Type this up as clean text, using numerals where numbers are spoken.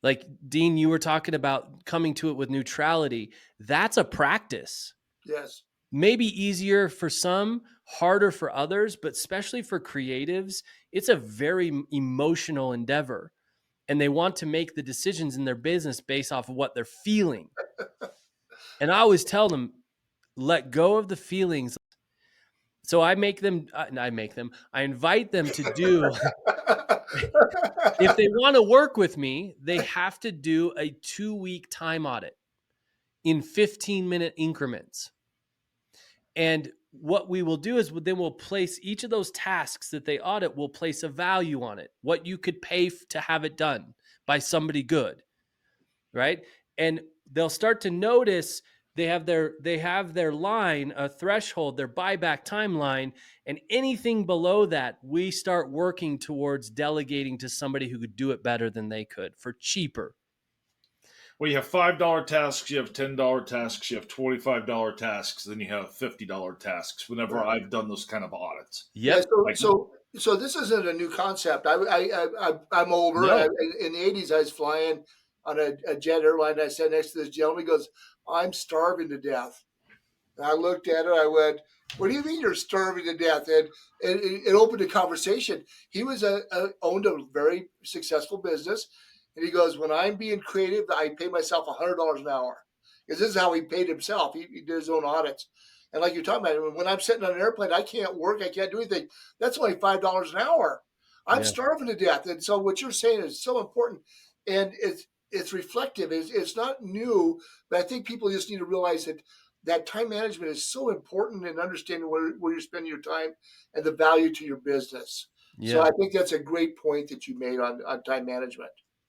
Like Dean, you were talking about coming to it with neutrality. That's a practice. Yes. Maybe easier for some, harder for others, but especially for creatives, it's a very emotional endeavor. And they want to make the decisions in their business based off of what they're feeling. And I always tell them, let go of the feelings. So I invite them to do, if they want to work with me, they have to do a 2-week time audit in 15-minute increments. And what we will do is then we'll place each of those tasks that they audit, we'll place a value on it, what you could pay to have it done by somebody good, right? And they'll start to notice they have their line, a threshold, their buyback timeline, and anything below that, we start working towards delegating to somebody who could do it better than they could for cheaper. Well, you have $5 tasks, you have $10 tasks, you have $25 tasks, then you have $50 tasks. Whenever I've done those kind of audits, Yeah. Yep. So this isn't a new concept. I'm older. No. In the '80s, I was flying on a jet airline. I sat next to this gentleman. He goes, "I'm starving to death." And I looked at it. I went, "What do you mean you're starving to death?" And it opened a conversation. He was owned a very successful business, and he goes, "When I'm being creative, I pay myself $100 an hour." Because this is how he paid himself. He did his own audits. And like you're talking about, when I'm sitting on an airplane, I can't work. I can't do anything. That's only $5 an hour. I'm Yeah. starving to death. And so what you're saying is so important, and it's reflective. It's not new, but I think people just need to realize that time management is so important in understanding where you're spending your time and the value to your business. So Yeah. I think that's a great point that you made on time management.